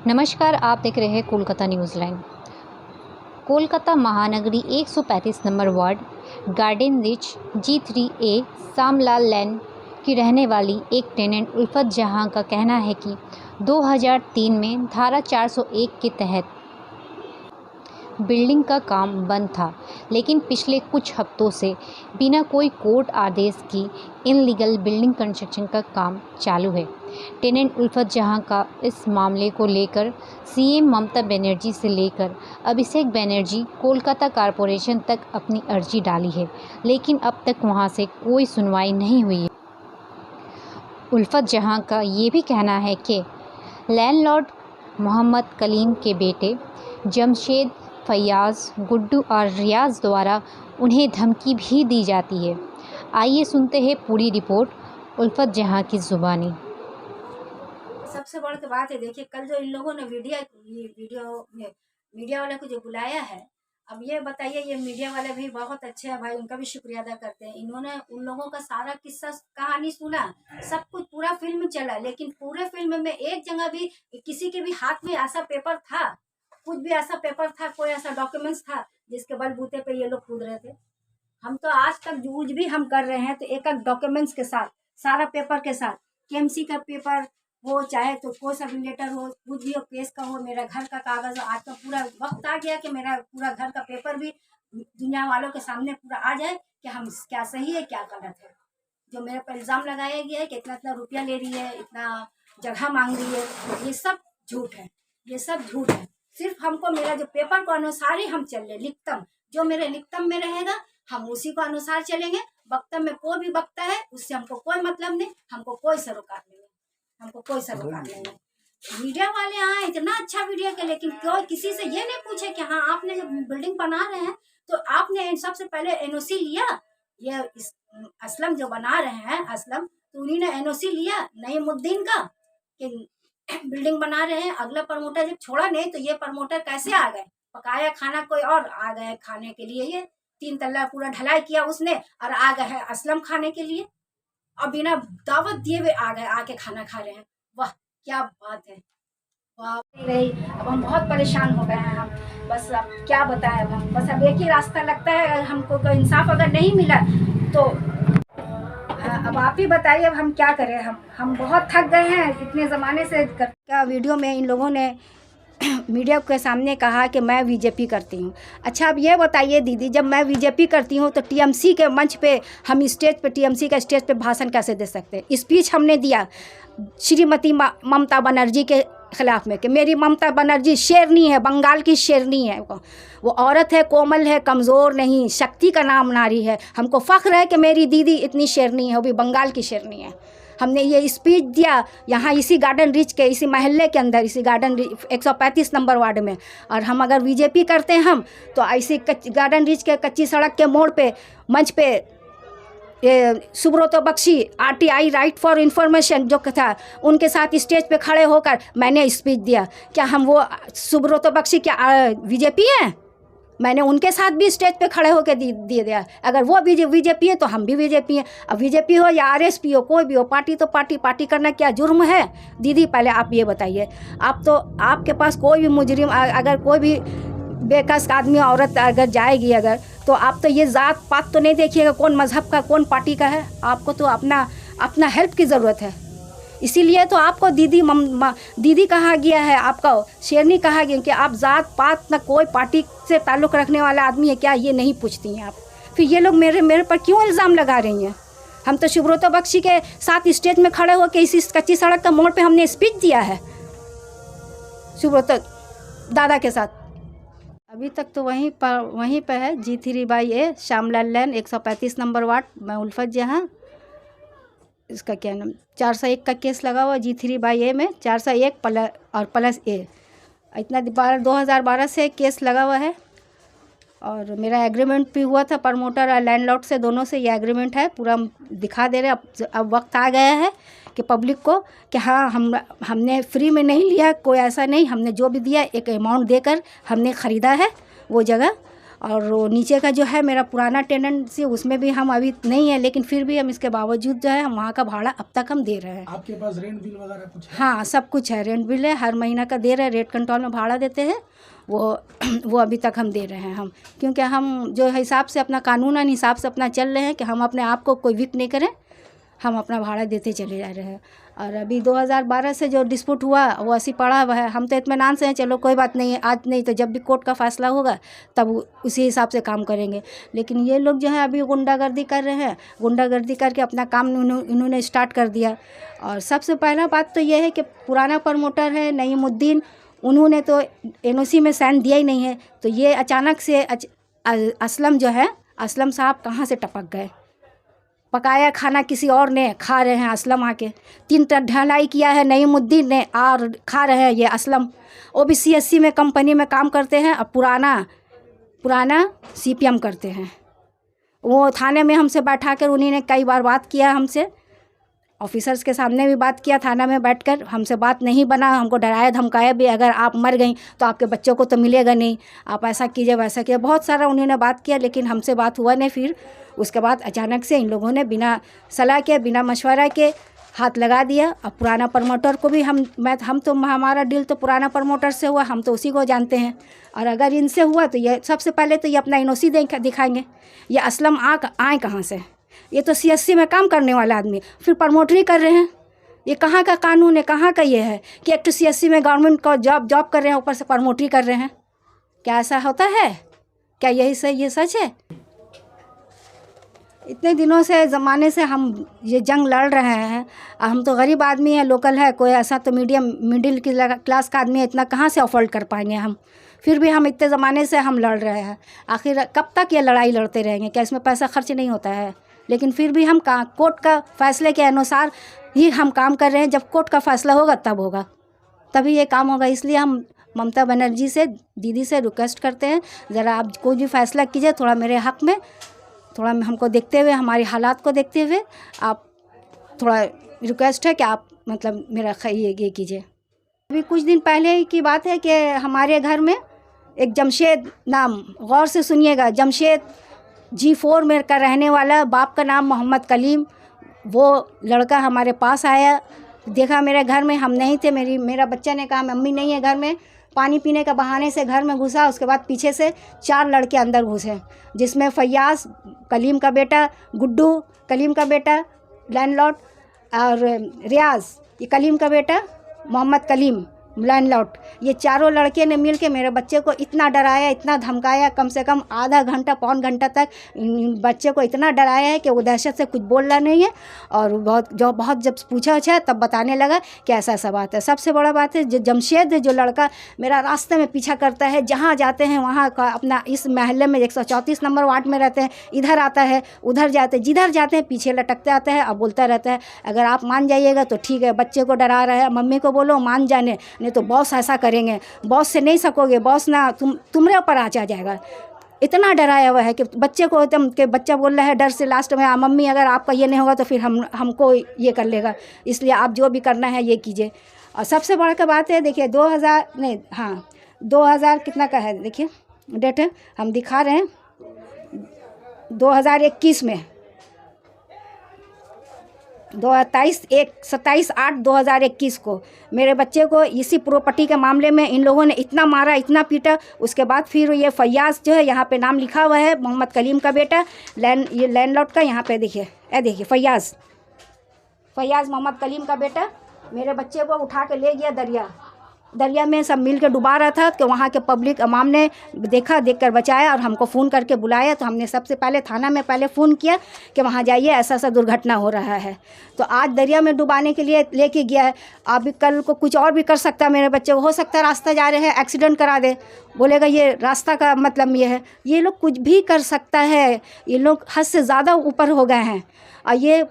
नमस्कार, आप देख रहे हैं कोलकाता न्यूज़ लाइन। कोलकाता महानगरी 135 number ward Garden Reach G3A Shamlal lane की रहने वाली एक टेनेंट उल्फत जहां का कहना है कि 2003 में धारा 401 के तहत बिल्डिंग का काम बंद था, लेकिन पिछले कुछ हफ्तों से बिना कोई कोर्ट आदेश की इनलीगल बिल्डिंग कंस्ट्रक्शन का काम चालू है। टेनेंट उल्फत जहां का इस मामले को लेकर सीएम ममता बनर्जी से लेकर अभिषेक बनर्जी कोलकाता कॉरपोरेशन तक अपनी अर्जी डाली है, लेकिन अब तक वहां से कोई सुनवाई नहीं हुई है। उल्फत जहां का ये भी कहना है कि लैंडलॉर्ड मोहम्मद कलीम के बेटे जमशेद, फैयाज़, गुड्डू और रियाज द्वारा उन्हें धमकी भी दी जाती है। आइए सुनते हैं पूरी रिपोर्ट उल्फत जहां की ज़ुबानी। सबसे बड़ी तो बात है, देखिए कल जो इन लोगों ने मीडिया वाले को जो बुलाया है, अब ये बताइए, ये मीडिया वाले भी बहुत अच्छे हैं भाई, उनका भी शुक्रिया अदा करते हैं। इन्होंने उन लोगों का सारा किस्सा कहानी सुना, सब कुछ पूरा फिल्म चला, लेकिन पूरे फिल्म में एक जगह भी किसी के भी हाथ में ऐसा पेपर था, कुछ भी ऐसा पेपर था, कोई ऐसा डॉक्यूमेंट्स था जिसके बलबूते पे ये लोग कूद रहे थे। हम तो आज तक यूज भी हम कर रहे हैं, तो एक एक डॉक्यूमेंट्स के साथ, सारा पेपर के साथ, केएमसी का पेपर हो, चाहे तो कोई सा भी लेटर हो, कुछ भी हो, केस का हो, मेरा घर का कागज हो। आज तो पूरा वक्त आ गया कि मेरा पूरा घर का पेपर भी दुनिया वालों के सामने पूरा आ जाए कि हम क्या सही है क्या गलत है। जो मेरे पर इल्ज़ाम लगाया गया है कि इतना इतना रुपया ले रही है, इतना जगह मांग रही है, ये सब झूठ है, ये सब झूठ है। सिर्फ हमको मेरा जो पेपर को अनुसार ही हम चल रहे, लिखतम जो मेरे लिखतम में रहेगा हम उसी को अनुसार चलेंगे। वक्तम में कोई भी बकता है उससे हमको कोई मतलब नहीं, हमको कोई सरोकार नहीं है, हमको कोई सरोकार नहीं है। मीडिया वाले आए इतना अच्छा वीडियो के, लेकिन क्यों किसी से ये नहीं पूछे कि हाँ आपने जब बिल्डिंग बना रहे हैं तो आपने सबसे पहले एनओसी लिया। ये असलम जो बना रहे हैं, असलम, तो उन्हीं ने एनओसी लिया नईमुद्दीन का कि बिल्डिंग बना रहे हैं। अगला प्रमोटर जब छोड़ा नहीं तो ये प्रमोटर कैसे आ गए? पकाया खाना कोई और आ गए खाने के लिए, ये 3 तल्ला पूरा ढलाई किया उसने और आ गए हैं असलम खाने के लिए, और बिना दावत दिए हुए आ गए, आके खाना खा रहे हैं। वाह क्या बात है, वाह रही। अब हम बहुत परेशान हो गए हैं, हम बस अब क्या बताएं, हम बस अब एक ही रास्ता लगता है, अगर हमको कोई इंसाफ अगर नहीं मिला तो अब आप ही बताइए अब हम क्या करें। हम बहुत थक गए हैं इतने ज़माने से। क्या वीडियो में इन लोगों ने मीडिया के सामने कहा कि मैं बीजेपी करती हूँ। अच्छा अब ये बताइए दीदी, जब मैं बीजेपी करती हूँ तो टीएमसी के मंच पे हम स्टेज पे, टीएमसी के स्टेज पे भाषण कैसे दे सकते हैं? स्पीच हमने दिया श्रीमती ममता बनर्जी के खिलाफ में कि मेरी ममता बनर्जी शेरनी है, बंगाल की शेरनी है, वो औरत है, कोमल है, कमज़ोर नहीं, शक्ति का नाम नारी है। हमको फ़ख्र है कि मेरी दीदी इतनी शेरनी है, वो भी बंगाल की शेरनी है। हमने ये स्पीच दिया यहाँ इसी गार्डन रिच के, इसी महल्ले के अंदर, इसी गार्डन 135 नंबर वार्ड में। और हम अगर बीजेपी करते हैं हम तो ऐसी गार्डन रिच के कच्ची सड़क के मोड़ पे मंच पे Subrato Bakshi RTI right for information जो था, उनके साथ स्टेज पे खड़े होकर मैंने स्पीच दिया। क्या हम वो सुब्रतो बख्शी क्या बीजेपी हैं? मैंने उनके साथ भी स्टेज पे खड़े होकर दे दिया। अगर वो बीजेपी है तो हम भी बीजेपी हैं। अब बीजेपी हो या RSP हो, कोई भी हो, पार्टी तो पार्टी करना क्या जुर्म है? दीदी पहले आप ये बताइए, आप तो आपके पास कोई भी मुजरिम, अगर कोई भी बेकस आदमी औरत अगर जाएगी अगर, तो आप तो ये ज़ात पात तो नहीं देखिएगा कौन मज़हब का कौन पार्टी का है। आपको तो अपना हेल्प की ज़रूरत है, इसीलिए तो आपको दीदी कहा गया है, आपको शेरनी कहा गया कि आप ज़ात पात न कोई पार्टी से ताल्लुक़ रखने वाला आदमी है क्या, ये नहीं पूछती हैं आप। फिर ये लोग मेरे पर क्यों इल्ज़ाम लगा रही हैं? हम तो सुब्रतो बख्शी के साथ स्टेज में खड़े होकर इसी कच्ची सड़क का मोड़ पे हमने स्पीच दिया है सुब्रतो दादा के साथ। अभी तक तो वहीं पर है G3A शामलाल लेन 135 नंबर वार्ड। मैं उल्फत जहाँ, इसका क्या नाम, 401 का केस लगा हुआ G3A में, 401 प्लस A, इतना 2012 से केस लगा हुआ है। और मेरा एग्रीमेंट भी हुआ था प्रमोटर और लैंडलॉर्ड से, दोनों से ये एग्रीमेंट है, पूरा दिखा दे रहे। अब वक्त आ गया है कि पब्लिक को कि हाँ हमने फ्री में नहीं लिया, कोई ऐसा नहीं, हमने जो भी दिया एक अमाउंट देकर हमने ख़रीदा है वो जगह। और वो नीचे का जो है मेरा पुराना टेनेंसी, उसमें भी हम अभी नहीं है, लेकिन फिर भी हम इसके बावजूद जो है हम वहाँ का भाड़ा अब तक हम दे रहे हैं। आपके पास रेंट बिल वगैरह कुछ है? हाँ, सब कुछ है, रेंट बिल है, हर महीना का दे रहे हैं, रेट कंट्रोल में भाड़ा देते हैं, वो अभी तक हम दे रहे हैं हम, क्योंकि हम जो हिसाब से अपना कानूनन हिसाब से अपना चल रहे हैं कि हम अपने आप को कोई वीक नहीं करें, हम अपना भाड़ा देते चले जा रहे हैं। और अभी 2012 से जो डिस्प्यूट हुआ वो ऐसी पड़ा हुआ है, हम तो इत्मीनान से हैं, चलो कोई बात नहीं है, आज नहीं तो जब भी कोर्ट का फैसला होगा तब उसी हिसाब से काम करेंगे। लेकिन ये लोग जो है अभी गुंडागर्दी कर रहे हैं, गुंडागर्दी करके अपना काम इन्होंने स्टार्ट कर दिया। और सबसे पहला बात तो ये है कि पुराना प्रमोटर है नईमुद्दीन, उन्होंने तो एनओसी में साइन दिया ही नहीं है, तो ये अचानक से असलम जो है, असलम साहब कहाँ से टपक गए। पकाया खाना किसी और ने, खा रहे हैं असलम आके। 3 ढलाई किया है नईमुद्दीन ने और खा रहे हैं ये असलम। वो भी CSC में कंपनी में काम करते हैं और पुराना CPM करते हैं। वो थाने में हमसे बैठा कर उन्हीं ने कई बार बात किया, हमसे ऑफिसर्स के सामने भी बात किया, थाना में बैठकर हमसे बात नहीं बना, हमको डराया धमकाया भी, अगर आप मर गई तो आपके बच्चों को तो मिलेगा नहीं, आप ऐसा कीजिए वैसा कीजिए, बहुत सारा उन्होंने बात किया, लेकिन हमसे बात हुआ नहीं। फिर उसके बाद अचानक से इन लोगों ने बिना सलाह के, बिना मशवरा के हाथ लगा दिया। और पुराना प्रमोटर को भी हमारा डील तो पुराना प्रमोटर से हुआ, हम तो उसी को जानते हैं। और अगर इनसे हुआ तो ये सबसे पहले तो ये अपना एनओसी दिखाएंगे। ये असलम आए कहाँ से? ये तो CSC में काम करने वाला आदमी, फिर प्रमोटरी कर रहे हैं। ये कहाँ का कानून है, कहाँ का ये है कि एक तो CSC में गवर्नमेंट को जॉब कर रहे हैं, ऊपर से प्रमोटरी कर रहे हैं? क्या ऐसा होता है? क्या यही सही, ये सच है? इतने दिनों से ज़माने से हम ये जंग लड़ रहे हैं, हम तो गरीब आदमी है, लोकल है, कोई ऐसा तो मिडिल क्लास का आदमी है, इतना कहाँ से अफोर्ड कर पाएंगे हम? फिर भी हम इतने ज़माने से हम लड़ रहे हैं, आखिर कब तक ये लड़ाई लड़ते रहेंगे? क्या इसमें पैसा खर्च नहीं होता है? लेकिन फिर भी हम कोर्ट का फैसले के अनुसार ही हम काम कर रहे हैं। जब कोर्ट का फैसला होगा तब होगा, तभी ये काम होगा। इसलिए हम ममता बनर्जी से, दीदी से रिक्वेस्ट करते हैं, ज़रा आप कोई भी फैसला कीजिए, थोड़ा मेरे हक़ में, थोड़ा हमको देखते हुए, हमारी हालात को देखते हुए आप, थोड़ा रिक्वेस्ट है कि आप मतलब मेरा ये कीजिए। अभी कुछ दिन पहले की बात है कि हमारे घर में एक जमशेद नाम, गौर से सुनिएगा, जमशेद G4 में का रहने वाला, बाप का नाम मोहम्मद कलीम, वो लड़का हमारे पास आया, देखा मेरे घर में हम नहीं थे, मेरा बच्चा ने कहा मम्मी नहीं है घर में, पानी पीने का बहाने से घर में घुसा। उसके बाद पीछे से 4 लड़के अंदर घुसे, जिसमें फैयाज कलीम का बेटा, गुड्डू कलीम का बेटा लैंडलॉर्ड, और रियाज ये कलीम का बेटा मोहम्मद कलीम लैंडलॉर्ड, ये चारों लड़के ने मिल के मेरे बच्चे को इतना डराया, इतना धमकाया, कम से कम आधा घंटा पौन घंटा तक बच्चे को इतना डराया है कि वो दहशत से कुछ बोल रहा नहीं है। और बहुत जब पूछा अच्छा तब बताने लगा कि ऐसा ऐसा बात है। सबसे बड़ा बात है, जो जमशेद जो लड़का मेरा रास्ते में पीछा करता है, जहाँ जाते हैं वहाँ का अपना, इस महल्ले में 134 नंबर वार्ड में रहते हैं, इधर आता है उधर जाते, जिधर जाते हैं पीछे लटकते आता है और बोलता रहता है अगर आप मान जाइएगा तो ठीक है, बच्चे को डरा रहा है, मम्मी को बोलो मान जाने, नहीं तो बॉस ऐसा करेंगे, बॉस से नहीं सकोगे, बॉस ना तुम्हारे ऊपर आ जाएगा। इतना डराया हुआ है कि बच्चे को एकदम, के बच्चा बोल रहा है डर से लास्ट में, मम्मी अगर आपका ये नहीं होगा तो फिर हमको ये कर लेगा, इसलिए आप जो भी करना है ये कीजिए। और सबसे बड़ा का बात है, देखिए 2000 कितना का है, देखिए डेट है हम दिखा रहे हैं, 2021 में 27/8/2021 को मेरे बच्चे को इसी प्रॉपर्टी के मामले में इन लोगों ने इतना मारा, इतना पीटा। उसके बाद फिर ये फैयाज जो है, यहाँ पे नाम लिखा हुआ है, मोहम्मद कलीम का बेटा, ये लैंडलॉर्ड का, यहाँ पे देखिए, देखिए फैयाज मोहम्मद कलीम का बेटा मेरे बच्चे को उठा के ले गया दरिया में, सब मिल के डुबा रहा था। कि वहाँ के पब्लिक अवाम ने देखकर बचाया और हमको फ़ोन करके बुलाया। तो हमने सबसे पहले थाना में पहले फ़ोन किया कि वहाँ जाइए, ऐसा ऐसा दुर्घटना हो रहा है। तो आज दरिया में डुबाने के लिए लेके गया है। अभी कल को कुछ और भी कर सकता है मेरे बच्चे को, हो सकता है रास्ता जा रहे हैं एक्सीडेंट करा दे, बोलेगा ये रास्ता का मतलब ये है। ये लोग कुछ भी कर सकता है, ये लोग हद से ज़्यादा ऊपर हो गए हैं। और ये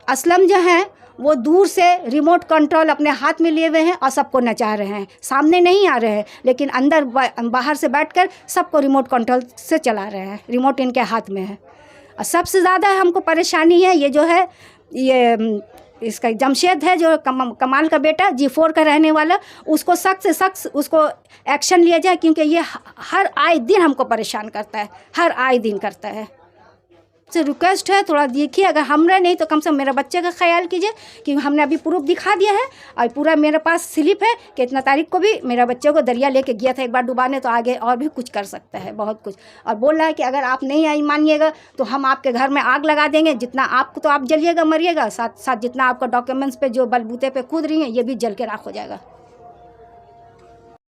असलम जो है वो दूर से रिमोट कंट्रोल अपने हाथ में लिए हुए हैं और सबको नचा रहे हैं, सामने नहीं आ रहे हैं, लेकिन अंदर बाहर से बैठकर सबको रिमोट कंट्रोल से चला रहे हैं, रिमोट इनके हाथ में है। और सबसे ज़्यादा हमको परेशानी है ये जो है, ये इसका जमशेद है जो कमाल का बेटा G4 का रहने वाला, उसको सख्त से सख्त उसको एक्शन लिया जाए, क्योंकि ये हर आए दिन हमको परेशान करता है, हर आए दिन करता है। से रिक्वेस्ट है थोड़ा देखिए, अगर हमरे नहीं तो कम से कम मेरा बच्चे का ख्याल कीजिए, क्योंकि हमने अभी प्रूफ दिखा दिया है और पूरा मेरे पास स्लिप है कि इतना तारीख को भी मेरा बच्चे को दरिया लेके गया था एक बार डुबाने, तो आगे और भी कुछ कर सकता है, बहुत कुछ। और बोल रहा है कि अगर आप नहीं आई मानिएगा तो हम आपके घर में आग लगा देंगे, जितना आपको तो आप जलिएगा मरिएगा, साथ साथ जितना आपका डॉक्यूमेंट्स पे जो बलबूते पे कूद रही हैं ये भी जल के राख हो जाएगा।